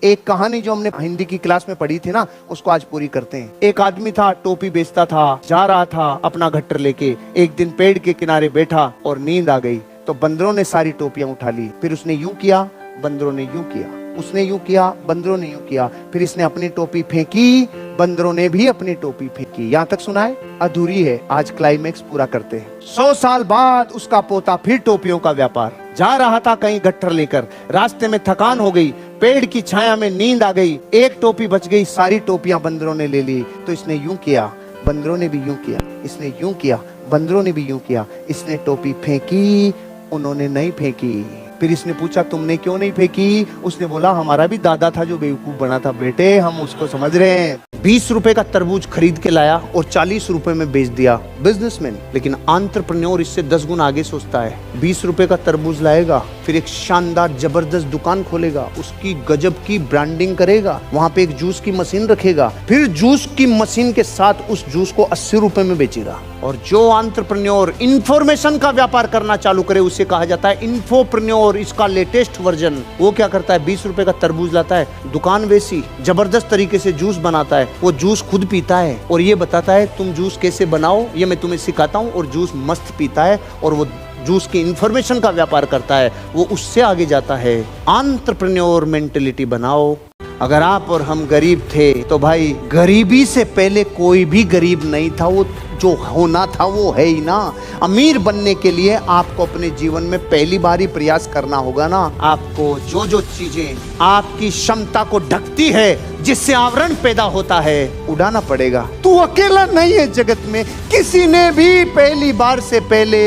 एक कहानी जो हमने हिंदी की क्लास में पढ़ी थी ना, उसको आज पूरी करते हैं। एक आदमी था, टोपी बेचता था, जा रहा था अपना गट्टर लेके। एक दिन पेड़ के किनारे बैठा और नींद आ गई, तो बंदरों ने सारी टोपियां उठा ली। फिर उसने यूं किया, बंदरों ने यूं किया, उसने यूं किया, बंदरों ने यूं किया। फिर इसने अपनी टोपी फेंकी, बंदरों ने भी अपनी टोपी फेंकी। यहाँ तक सुना है? अधूरी है, आज क्लाइमेक्स पूरा करते हैं। 100 साल बाद उसका पोता फिर टोपियों का व्यापार, जा रहा था कहीं गट्टर लेकर, रास्ते में थकान हो गई, पेड़ की छाया में नींद आ गई, एक टोपी बच गई, सारी टोपियां बंदरों ने ले ली। तो इसने यूं किया, बंदरों ने भी यूं किया, इसने यूं किया, बंदरों ने भी यूं किया। इसने टोपी फेंकी, उन्होंने नहीं फेंकी। फिर इसने पूछा तुमने क्यों नहीं फेंकी? उसने बोला हमारा भी दादा था जो बेवकूफ बना था बेटे, हम उसको समझ रहे हैं। 20 रुपए का तरबूज खरीद के लाया और 40 रुपए में बेच दिया। बिजनेसमैन। लेकिन एंटरप्रेन्योर इससे 10 गुना आगे सोचता है। 20 रुपए का तरबूज लाएगा, फिर एक शानदार जबरदस्त दुकान खोलेगा, उसकी गजब की ब्रांडिंग करेगा, वहां पे एक जूस की मशीन रखेगा, फिर जूस की मशीन के साथ उस जूस को 80 रुपए में बेचेगा। और जो एंटरप्रेन्योर इंफॉर्मेशन का व्यापार करना चालू करे उसे कहा जाता है इन्फोप्रेन्योर। इसका लेटेस्ट वर्जन। वो क्या करता है? 20 रुपए का तरबूज लाता है, दुकान वैसी, जबरदस्त तरीके से जूस बनाता है, वो जूस खुद पीता है और ये बताता है तुम जूस कैसे बनाओ, ये मैं तुम्हें सिखाता हूँ, और जूस मस्त पीता है। और वो जूस की इंफॉर्मेशन का व्यापार करता है, वो उससे आगे जाता है। एंटरप्रेन्योर मेंटेलिटी बनाओ। अगर आप और हम गरीब थे तो भाई गरीबी से पहले कोई भी गरीब नहीं था, वो जो होना था वो है ही ना। अमीर बनने के लिए आपको अपने जीवन में पहली बार ही प्रयास करना होगा ना। आपको जो जो चीजें आपकी क्षमता को ढकती है, जिससे आवरण पैदा होता है, उड़ाना पड़ेगा। तू अकेला नहीं है जगत में, किसी ने भी पहली बार से पहले।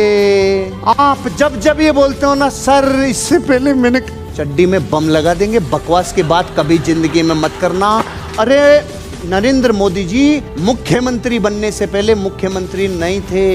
आप जब जब ये बोलते हो ना सर इससे पहले मैंने, चड्डी में बम लगा देंगे। बकवास की बात कभी जिंदगी में मत करना। अरे नरेंद्र मोदी जी मुख्यमंत्री बनने से पहले मुख्यमंत्री नहीं थे।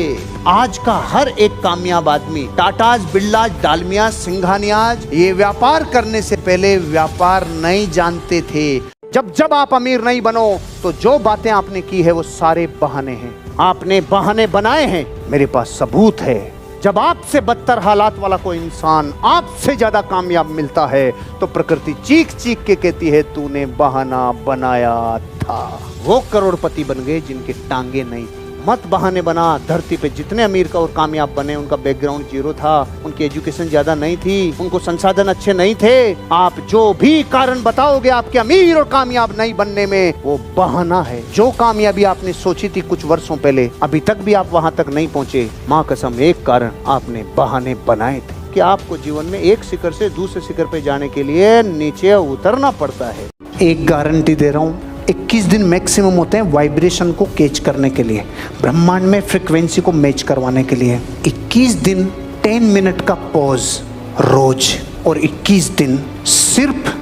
आज का हर एक कामयाब आदमी, टाटाज, बिरलाज, डालमिया, सिंघानियाज, ये व्यापार करने से पहले व्यापार नहीं जानते थे। जब जब आप अमीर नहीं बनो तो जो बातें आपने की है वो सारे बहाने हैं। आपने बहाने बनाए हैं, मेरे पास सबूत है। जब आपसे बदतर हालात वाला कोई इंसान आपसे ज्यादा कामयाब मिलता है तो प्रकृति चीख चीख के कहती है तूने बहाना बनाया था। वो करोड़पति बन गए जिनके टांगे नहीं थी। मत बहाने बना। धरती पे जितने अमीर का और कामयाब बने उनका बैकग्राउंड जीरो था, उनकी एजुकेशन ज्यादा नहीं थी, उनको संसाधन अच्छे नहीं थे। आप जो भी कारण बताओगे आपके अमीर और कामयाब नहीं बनने में, वो बहाना है। जो कामयाबी आपने सोची थी कुछ वर्षों पहले, अभी तक भी आप वहां तक नहीं पहुंचे। माँ कसम, एक कारण आपने बहाने बनाए थे कि आपको जीवन में एक शिखर से दूसरे शिखर पे जाने के लिए नीचे उतरना पड़ता है। एक गारंटी दे रहा हूँ, 21 दिन मैक्सिमम होते हैं वाइब्रेशन को कैच करने के लिए, ब्रह्मांड में फ्रीक्वेंसी को मैच करवाने के लिए। 21 दिन 10 मिनट का पॉज रोज, और 21 दिन सिर्फ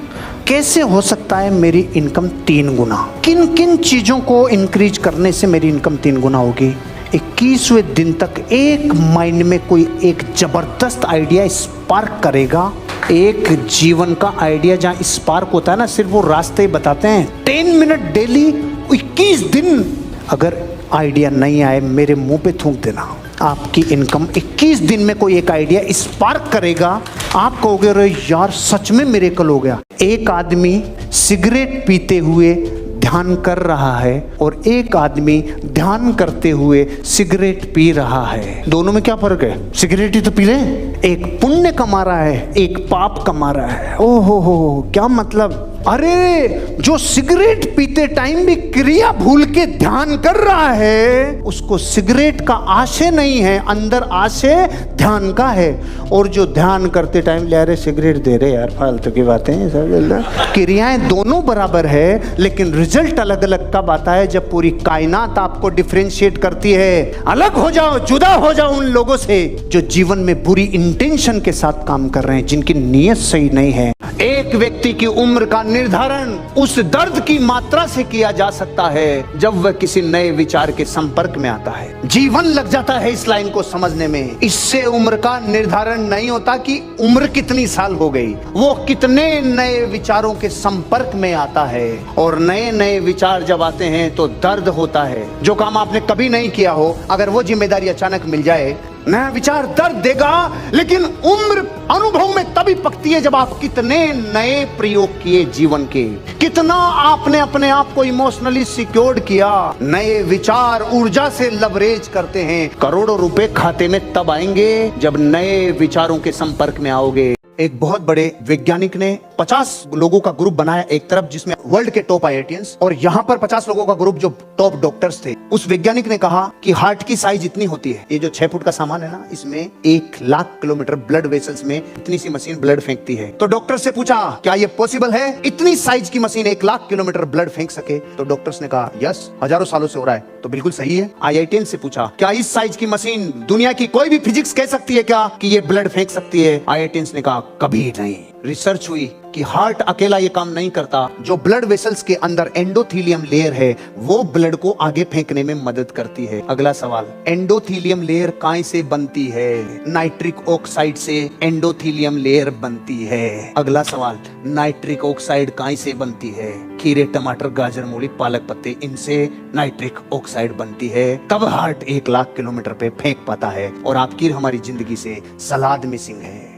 कैसे हो सकता है मेरी इनकम 3 गुना, किन किन चीजों को इंक्रीज करने से मेरी इनकम 3 गुना होगी। 21वें दिन तक एक माइंड में कोई एक जबरदस्त आइडिया स्पार्क करेगा। एक जीवन का आइडिया जहां स्पार्क होता है ना, सिर्फ वो रास्ते बताते हैं। 10 मिनट डेली 21 दिन। अगर आइडिया नहीं आए मेरे मुंह पे थूक देना। आपकी इनकम 21 दिन में कोई एक आइडिया स्पार्क करेगा। आप कहोगे अरे यार सच में मिरेकल हो गया। एक आदमी सिगरेट पीते हुए ध्यान कर रहा है और एक आदमी ध्यान करते हुए सिगरेट पी रहा है। दोनों में क्या फर्क है? सिगरेट ही तो पी रहे, एक पुण्य कमा रहा है, एक पाप कमा रहा है। ओहो हो, क्या मतलब? अरे जो सिगरेट पीते टाइम भी क्रिया भूल के ध्यान कर रहा है, उसको सिगरेट का आशय नहीं है, अंदर आशय ध्यान का है। और जो ध्यान करते टाइम ले रहे सिगरेट दे रहे, यार फालतू की बातें हैं सब। क्रियाएं दोनों बराबर है लेकिन रिजल्ट अलग अलग कब आता है? जब पूरी कायनात आपको डिफरेंशिएट करती है। अलग हो जाओ, जुदा हो जाओ उन लोगों से जो जीवन में बुरी इंटेंशन के साथ काम कर रहे हैं, जिनकी नीयत सही नहीं है। एक व्यक्ति की उम्र का निर्धारण उस दर्द की मात्रा से किया जा सकता है जब वह किसी नए विचार के संपर्क में आता है। जीवन लग जाता है इस लाइन को समझने में। इससे उम्र का निर्धारण नहीं होता कि उम्र कितनी साल हो गई, वो कितने नए विचारों के संपर्क में आता है। और नए नए विचार जब आते हैं तो दर्द होता है। जो काम आपने कभी नहीं किया हो, अगर वो जिम्मेदारी अचानक मिल जाए नया विचार दर्द देगा, लेकिन उम्र अनुभव में तभी पकती है जब आप कितने नए प्रयोग किए जीवन के, कितना आपने अपने आप को इमोशनली सिक्योर्ड किया। नए विचार ऊर्जा से लवरेज करते हैं। करोड़ों रुपए खाते में तब आएंगे जब नए विचारों के संपर्क में आओगे। एक बहुत बड़े वैज्ञानिक ने 50 लोगों का ग्रुप बनाया एक तरफ, जिसमें वर्ल्ड के टॉप आईआईटीएंस, और यहाँ पर 50 लोगों का ग्रुप जो टॉप डॉक्टर्स थे। उस वैज्ञानिक ने कहा कि हार्ट की साइज इतनी होती है, ये जो 6 फुट का सामान है ना, इसमें 1 लाख किलोमीटर ब्लड वेसल्स में इतनी सी मशीन ब्लड फेंकती है। तो डॉक्टर से पूछा क्या ये पॉसिबल है, इतनी साइज की मशीन 1 लाख किलोमीटर ब्लड फेंक सके? तो डॉक्टर्स ने कहा यस, हजारों सालों से हो रहा है। तो बिल्कुल सही है। आईआईटीएन से पूछा क्या इस साइज की मशीन दुनिया की कोई भी फिजिक्स कह सकती है क्या कि ये ब्लड फेंक सकती है? आईआईटीएन ने कहा कभी नहीं। रिसर्च हुई कि हार्ट अकेला ये काम नहीं करता। जो ब्लड वेसल्स के अंदर एंडोथेलियम लेयर है वो ब्लड को आगे फेंकने में मदद करती है। अगला सवाल, एंडोथेलियम लेयर काय से बनती है? नाइट्रिक ऑक्साइड से एंडोथेलियम लेयर बनती है। अगला सवाल, नाइट्रिक ऑक्साइड काय से बनती है? खीरे, टमाटर, गाजर, मूली, पालक, पत्ते, इनसे नाइट्रिक ऑक्साइड बनती है। तब हार्ट 1 लाख किलोमीटर पे फेंक पाता है। और आपकी हमारी जिंदगी से सलाद मिसिंग है।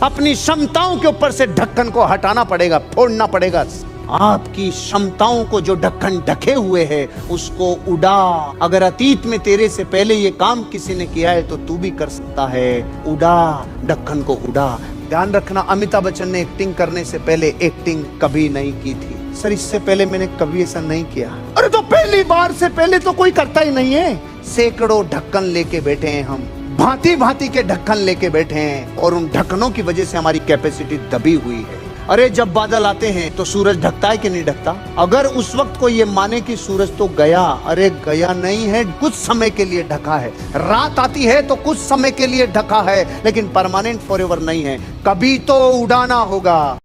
अपनी क्षमताओं के ऊपर से ढक्कन को हटाना पड़ेगा, फोड़ना पड़ेगा। आपकी क्षमताओं को जो ढक्कन ढके हुए है उसको उड़ा। अगर अतीत में तेरे से पहले ये काम किसी ने किया है तो तू भी कर सकता है। उड़ा, ढक्कन को उड़ा। ध्यान रखना, अमिताभ बच्चन ने एक्टिंग करने से पहले एक्टिंग कभी नहीं की थी। सर इससे पहले मैंने कभी ऐसा नहीं किया। अरे तो पहली बार से पहले तो कोई करता ही नहीं है। सैकड़ों ढक्कन लेके बैठे हैं हम, भांति भांति के ढक्कन लेके बैठे हैं, और उन ढक्कनों की वजह से हमारी कैपेसिटी दबी हुई है। अरे जब बादल आते हैं तो सूरज ढकता है कि नहीं ढकता? अगर उस वक्त को ये माने कि सूरज तो गया, अरे गया नहीं है, कुछ समय के लिए ढका है। रात आती है तो कुछ समय के लिए ढका है, लेकिन परमानेंट फॉरएवर नहीं है। कभी तो उड़ाना होगा।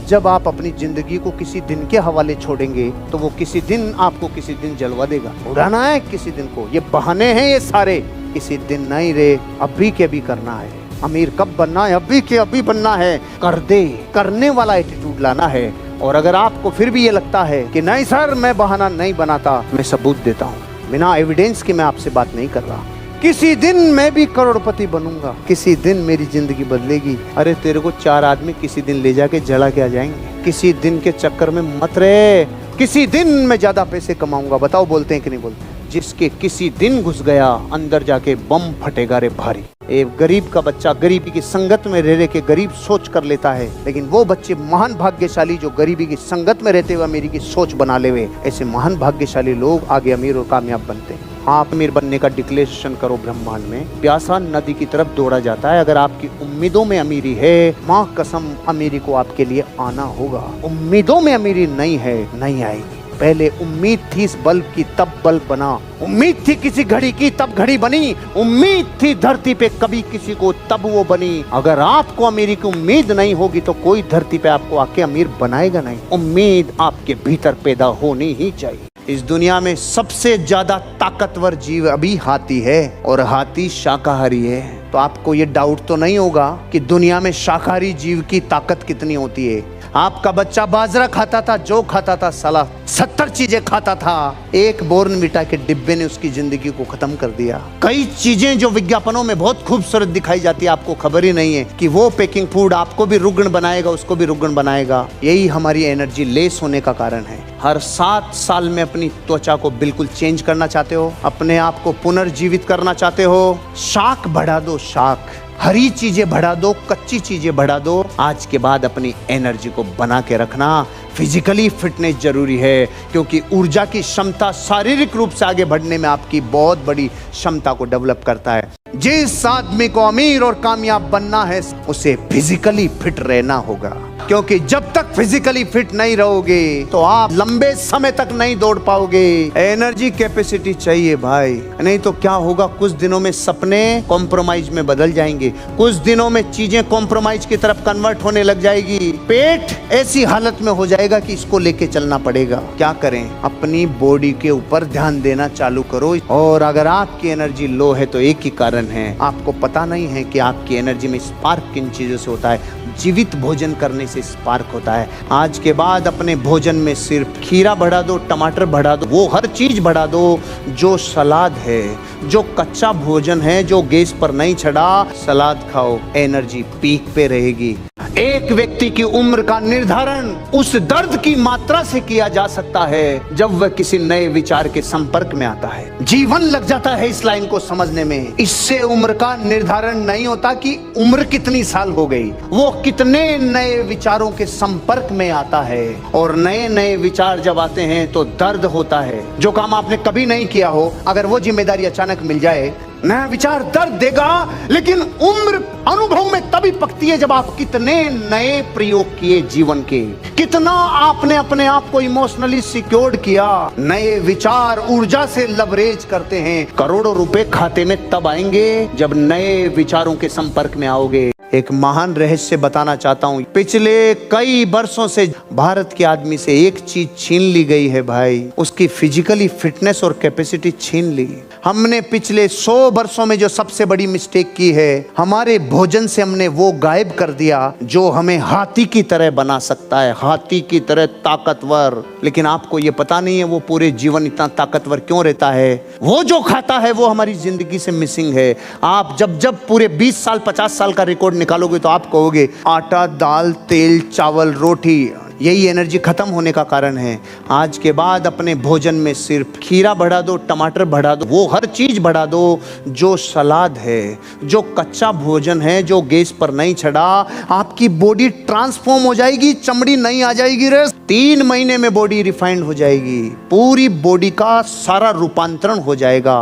जब आप अपनी जिंदगी को किसी दिन के हवाले छोड़ेंगे तो वो किसी दिन आपको किसी दिन जलवा देगा। उड़ाना है किसी दिन को, ये बहाने हैं ये सारे। किसी दिन नहीं रे, अभी के अभी करना है। अमीर कब बनना है? अभी के अभी बनना है। कर दे, करने वाला एटीट्यूड लाना है। और अगर आपको फिर भी ये लगता है कि नहीं सर मैं बहाना नहीं बनाता, मैं सबूत देता हूँ। बिना एविडेंस के मैं आपसे बात नहीं कर रहा। किसी दिन मैं भी करोड़पति बनूंगा, किसी दिन मेरी जिंदगी बदलेगी। अरे तेरे को 4 आदमी किसी दिन ले जाके जला के आ जाएंगे। किसी दिन के चक्कर में मत रहे। किसी दिन मैं ज्यादा पैसे कमाऊंगा। बताओ बोलते हैं कि नहीं बोलते? जिसके किसी दिन घुस गया अंदर जाके बम फटेगा रे भारी। एक गरीब का बच्चा गरीबी की संगत में रह के गरीब सोच कर लेता है, लेकिन वो बच्चे महान भाग्यशाली जो गरीबी की संगत में रहते हुए अमीरी की सोच बना ले हुए। ऐसे महान भाग्यशाली लोग आगे अमीर और कामयाब बनते हैं। आप अमीर बनने का डिक्लेरेशन करो ब्रह्मांड में। प्यासा नदी की तरफ दौड़ा जाता है। अगर आपकी उम्मीदों में अमीरी है, माँ कसम अमीरी को आपके लिए आना होगा। उम्मीदों में अमीरी नहीं है, नहीं आएगी। पहले उम्मीद थी इस बल्ब की तब बल्ब बना। उम्मीद थी किसी घड़ी की तब घड़ी बनी। उम्मीद थी धरती पे कभी किसी को तब वो बनी। अगर आपको अमीरी की उम्मीद नहीं होगी तो कोई धरती पे आपको आके अमीर बनाएगा नहीं। उम्मीद आपके भीतर पैदा होनी ही चाहिए। इस दुनिया में सबसे ज्यादा ताकतवर जीव अभी हाथी है, और हाथी शाकाहारी है। तो आपको ये डाउट तो नहीं होगा कि दुनिया में शाकाहारी जीव की ताकत कितनी होती है। आपका बच्चा बाजरा खाता था, जौ खाता था, साला 70 चीजें खाता था। एक बॉर्नविटा के डिब्बे ने उसकी जिंदगी को खत्म कर दिया। कई चीजें जो विज्ञापनों में बहुत खूबसूरत दिखाई जाती है, आपको खबर ही नहीं है कि वो पैकिंग फूड आपको भी रुग्ण बनाएगा, उसको भी रुग्ण बनाएगा। यही हमारी एनर्जी लेस होने का कारण है। हर 7 साल में अपनी त्वचा को बिल्कुल चेंज करना चाहते हो, अपने आप को पुनर्जीवित करना चाहते हो, शाक बढ़ा दो, शाक। हरी चीजें बढ़ा दो, कच्ची चीजें बढ़ा दो। आज के बाद अपनी एनर्जी को बना के रखना। फिजिकली फिटनेस जरूरी है, क्योंकि ऊर्जा की क्षमता शारीरिक रूप से आगे बढ़ने में आपकी बहुत बड़ी क्षमता को डेवलप करता है। जिस आदमी को अमीर और कामयाब बनना है उसे फिजिकली फिट रहना होगा, क्योंकि जब तक फिजिकली फिट नहीं रहोगे तो आप लंबे समय तक नहीं दौड़ पाओगे। एनर्जी कैपेसिटी चाहिए भाई, नहीं तो क्या होगा, कुछ दिनों में सपने कॉम्प्रोमाइज में बदल जाएंगे, कुछ दिनों में चीजें कॉम्प्रोमाइज की तरफ कन्वर्ट होने लग जाएगी। पेट ऐसी हालत में हो जाएगा कि इसको लेके चलना पड़ेगा। क्या करें, अपनी बॉडी के ऊपर ध्यान देना चालू करो। और अगर आपकी एनर्जी लो है तो एक ही कारण है, आपको पता नहीं है कि आपकी एनर्जी में स्पार्क किन चीजों से होता है। जीवित भोजन करने से स्पार्क होता है। आज के बाद अपने भोजन में सिर्फ खीरा बढ़ा दो, टमाटर बढ़ा दो, वो हर चीज बढ़ा दो जो सलाद है, जो कच्चा भोजन है, जो गैस पर नहीं चढ़ा। सलाद खाओ, एनर्जी पीक पे रहेगी। एक व्यक्ति की उम्र का निर्धारण उस दर्द की मात्रा से किया जा सकता है जब वह किसी नए विचार के संपर्क में आता है। जीवन लग जाता है इस लाइन को समझने में। इससे उम्र का निर्धारण नहीं होता कि उम्र कितनी साल हो गई, वो कितने नए विचारों के संपर्क में आता है। और नए नए विचार जब आते हैं तो दर्द होता है। जो काम आपने कभी नहीं किया हो, अगर वो जिम्मेदारी अचानक मिल जाए, नया विचार दर्द देगा। लेकिन उम्र अनुभव में तभी पकती है जब आप कितने नए प्रयोग किए जीवन के, कितना आपने अपने आप को इमोशनली सिक्योर्ड किया। नए विचार ऊर्जा से लवरेज करते हैं। करोड़ों रुपए खाते में तब आएंगे जब नए विचारों के संपर्क में आओगे। एक महान रहस्य बताना चाहता हूं। पिछले कई वर्षों से भारत के आदमी से एक चीज छीन ली गई है भाई, उसकी फिजिकली फिटनेस और कैपेसिटी छीन ली। हमने पिछले 100 वर्षों में जो सबसे बड़ी मिस्टेक की है, हमारे भोजन से हमने वो गायब कर दिया जो हमें हाथी की तरह बना सकता है, हाथी की तरह ताकतवर। लेकिन आपको ये पता नहीं है वो पूरे जीवन इतना ताकतवर क्यों रहता है। वो जो खाता है वो हमारी जिंदगी से मिसिंग है। आप जब जब पूरे 20 साल 50 साल का रिकॉर्ड निकालोगे तो आप कहोगे आटा, दाल, तेल, चावल, रोटी, यही एनर्जी खत्म होने का कारण है। आज के बाद अपने भोजन में सिर्फ खीरा बढ़ा दो, टमाटर बढ़ा दो, वो हर चीज बढ़ा दो जो सलाद है, जो कच्चा भोजन है, जो गैस पर नहीं चढ़ा। आपकी बॉडी ट्रांसफॉर्म हो जाएगी, चमड़ी नहीं आ जाएगी रे। 3 महीने में बॉडी रिफाइंड हो जाएगी, पूरी बॉडी का सारा रूपांतरण हो जाएगा।